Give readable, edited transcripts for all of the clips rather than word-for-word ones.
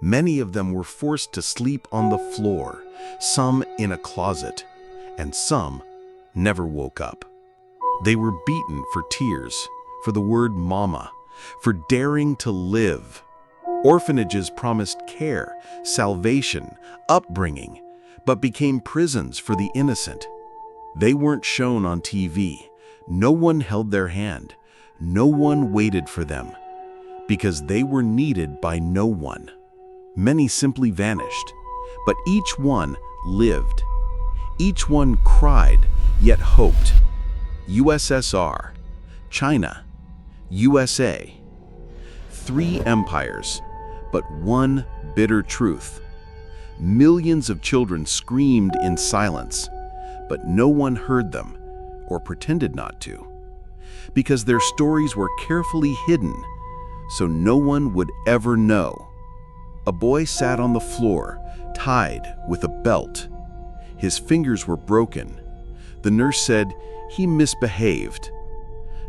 Many of them were forced to sleep on the floor, some in a closet, and some never woke up. They were beaten for tears, for the word mama, for daring to live. Orphanages promised care, salvation, upbringing, but became prisons for the innocent. They weren't shown on TV. No one held their hand. No one waited for them, because they were needed by no one. Many simply vanished, but each one lived. Each one cried, yet hoped. USSR, China, USA. 3 empires, but one bitter truth. Millions of children screamed in silence, but no one heard them, or pretended not to, because their stories were carefully hidden, so no one would ever know. A boy sat on the floor, tied with a belt. His fingers were broken. The nurse said he misbehaved.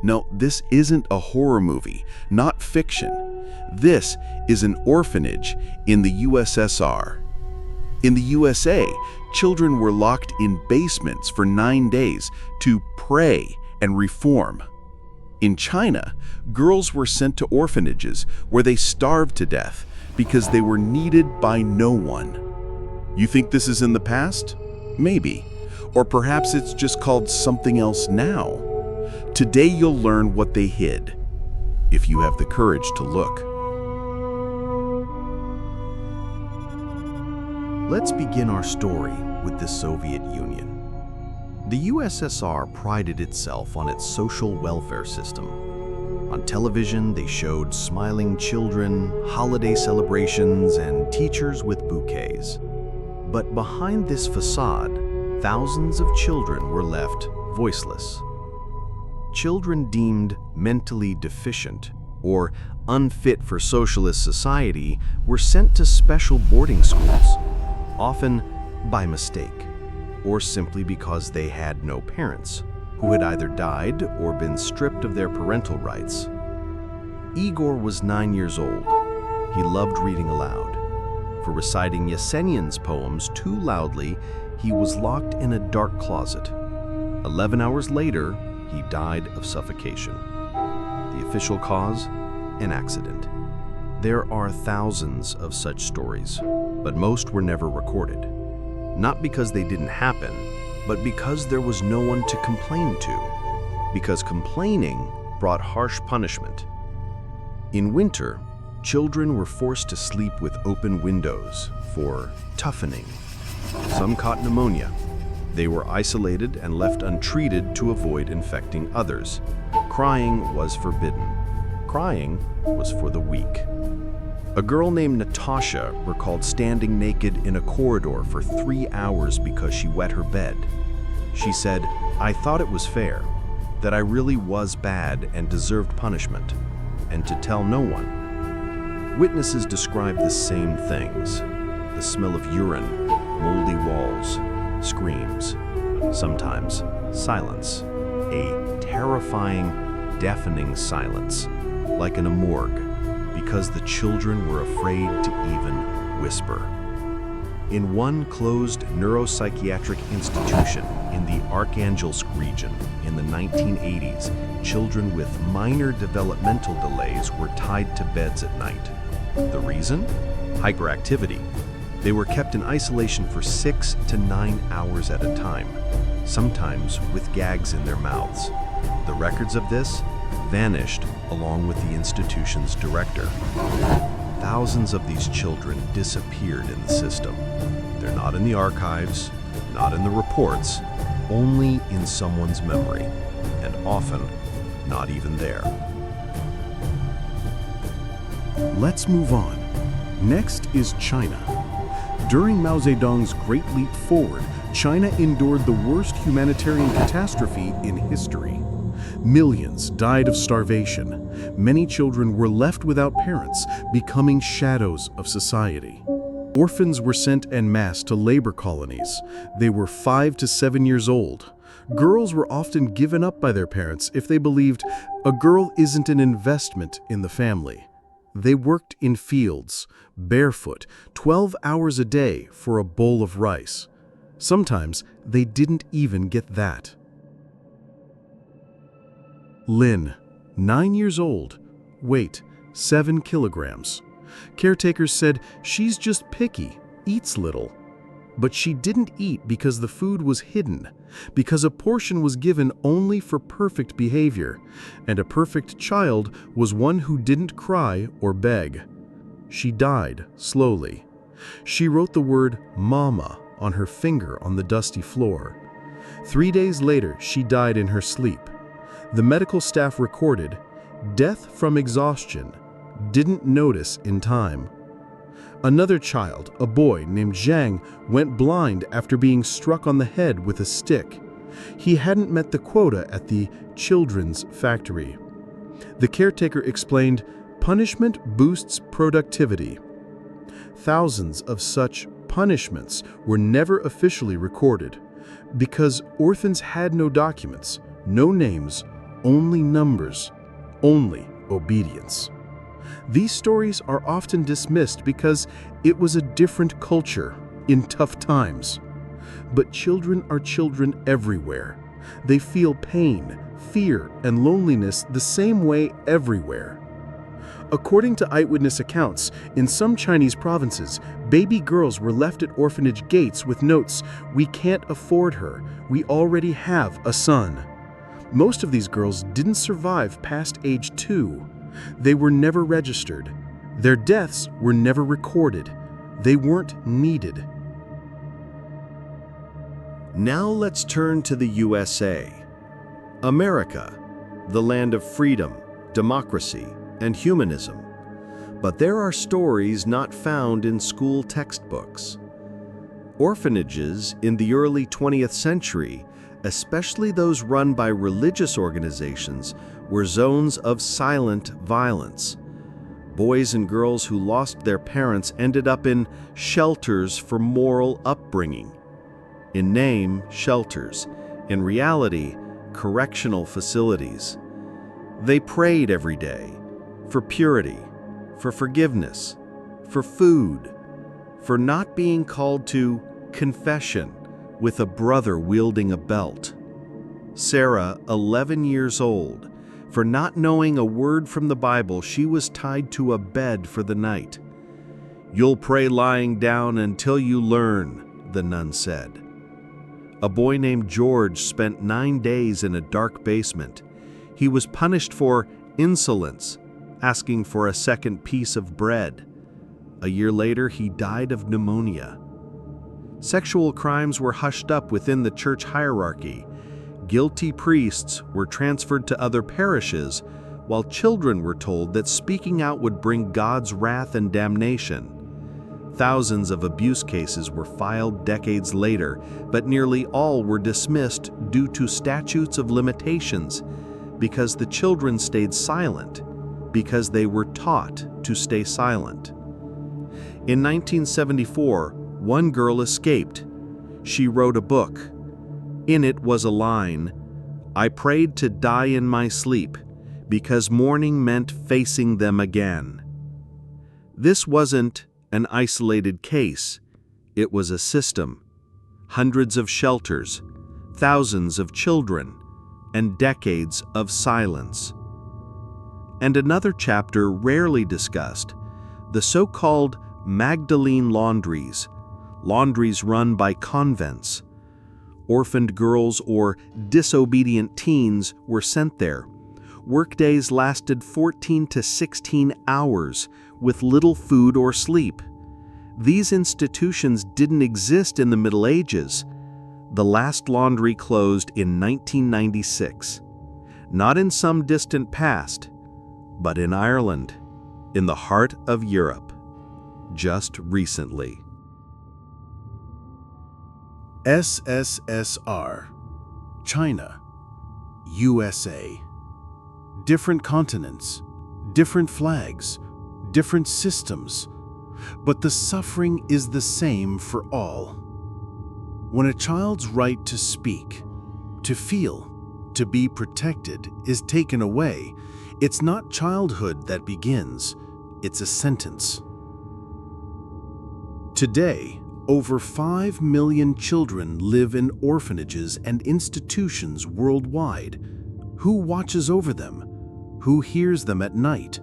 No, this isn't a horror movie, not fiction. This is an orphanage in the USSR. In the USA, children were locked in basements for 9 days to pray and reform. In China, girls were sent to orphanages where they starved to death because they were needed by no one. You think this is in the past? Maybe. Or perhaps it's just called something else now. Today you'll learn what they hid, if you have the courage to look. Let's begin our story with the Soviet Union. The USSR prided itself on its social welfare system. On television, they showed smiling children, holiday celebrations, and teachers with bouquets. But behind this facade, thousands of children were left voiceless. Children deemed mentally deficient or unfit for socialist society were sent to special boarding schools, often by mistake, or simply because they had no parents, who had either died or been stripped of their parental rights. Igor was 9 years old. He loved reading aloud. For reciting Yesenin's poems too loudly, he was locked in a dark closet. 11 hours later, he died of suffocation. The official cause? An accident. There are thousands of such stories, but most were never recorded. Not because they didn't happen, but because there was no one to complain to. Because complaining brought harsh punishment. In winter, children were forced to sleep with open windows for toughening. Some caught pneumonia. They were isolated and left untreated to avoid infecting others. Crying was forbidden. Crying was for the weak. A girl named Natasha recalled standing naked in a corridor for 3 hours because she wet her bed. She said, "I thought it was fair, that I really was bad and deserved punishment, and to tell no one." Witnesses described the same things: the smell of urine, moldy walls, screams, sometimes silence, a terrifying, deafening silence, like in a morgue, because the children were afraid to even whisper. In one closed neuropsychiatric institution in the Arkhangelsk region in the 1980s, children with minor developmental delays were tied to beds at night. The reason? Hyperactivity. They were kept in isolation for 6 to 9 hours at a time, sometimes with gags in their mouths. The records of this vanished along with the institution's director. Thousands of these children disappeared in the system. They're not in the archives, not in the reports, only in someone's memory, and often not even there. Let's move on. Next is China. During Mao Zedong's Great Leap Forward, China endured the worst humanitarian catastrophe in history. Millions died of starvation. Many children were left without parents, becoming shadows of society. Orphans were sent en masse to labor colonies. They were 5 to 7 years old. Girls were often given up by their parents if they believed a girl isn't an investment in the family. They worked in fields, barefoot, 12 hours a day for a bowl of rice. Sometimes they didn't even get that. Lynn, 9 years old, weight 7 kilograms. Caretakers said she's just picky, eats little. But she didn't eat because the food was hidden, because a portion was given only for perfect behavior, and a perfect child was one who didn't cry or beg. She died slowly. She wrote the word "Mama" on her finger on the dusty floor. 3 days later, she died in her sleep. The medical staff recorded, "Death from exhaustion. Didn't notice in time." Another child, a boy named Zhang, went blind after being struck on the head with a stick. He hadn't met the quota at the children's factory. The caretaker explained, "Punishment boosts productivity." Thousands of such punishments were never officially recorded because orphans had no documents, no names, only numbers, only obedience. These stories are often dismissed because it was a different culture in tough times. But children are children everywhere. They feel pain, fear, and loneliness the same way everywhere. According to eyewitness accounts, in some Chinese provinces, baby girls were left at orphanage gates with notes, "We can't afford her. We already have a son." Most of these girls didn't survive past age 2. They were never registered. Their deaths were never recorded. They weren't needed. Now let's turn to the USA. America, the land of freedom, democracy, and humanism. But there are stories not found in school textbooks. Orphanages in the early 20th century, especially those run by religious organizations, were zones of silent violence. Boys and girls who lost their parents ended up in shelters for moral upbringing. In name, shelters. In reality, correctional facilities. They prayed every day for purity, for forgiveness, for food, for not being called to confession with a brother wielding a belt. Sarah, 11 years old, for not knowing a word from the Bible, she was tied to a bed for the night. "You'll pray lying down until you learn," the nun said. A boy named George spent 9 days in a dark basement. He was punished for insolence, asking for a second piece of bread. A year later, he died of pneumonia. Sexual crimes were hushed up within the church hierarchy. Guilty priests were transferred to other parishes, while children were told that speaking out would bring God's wrath and damnation. Thousands of abuse cases were filed decades later, but nearly all were dismissed due to statutes of limitations, because the children stayed silent, because they were taught to stay silent. In 1974, one girl escaped. She wrote a book. In it was a line, "I prayed to die in my sleep, because mourning meant facing them again." This wasn't an isolated case. It was a system. Hundreds of shelters, thousands of children, and decades of silence. And another chapter rarely discussed, the so-called Magdalene laundries, laundries run by convents. Orphaned girls or disobedient teens were sent there. Workdays lasted 14 to 16 hours with little food or sleep. These institutions didn't exist in the Middle Ages. The last laundry closed in 1996. Not in some distant past, but in Ireland, in the heart of Europe, just recently. SSSR, China, USA. Different continents, different flags, different systems, but the suffering is the same for all. When a child's right to speak, to feel, to be protected is taken away, it's not childhood that begins, it's a sentence. Today, over 5 million children live in orphanages and institutions worldwide. Who watches over them? Who hears them at night?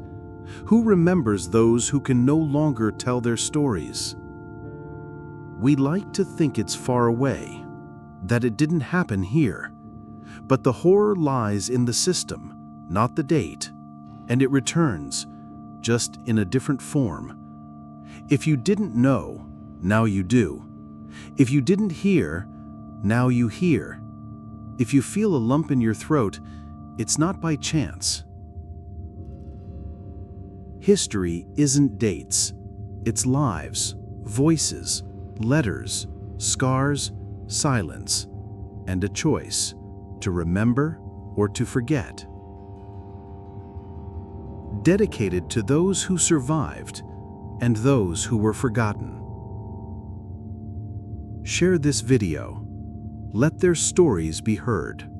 Who remembers those who can no longer tell their stories? We like to think it's far away, that it didn't happen here. But the horror lies in the system, not the date, and it returns, just in a different form. If you didn't know, now you do. If you didn't hear, now you hear. If you feel a lump in your throat, it's not by chance. History isn't dates. It's lives, voices, letters, scars, silence, and a choice to remember or to forget. Dedicated to those who survived and those who were forgotten. Share this video. Let their stories be heard.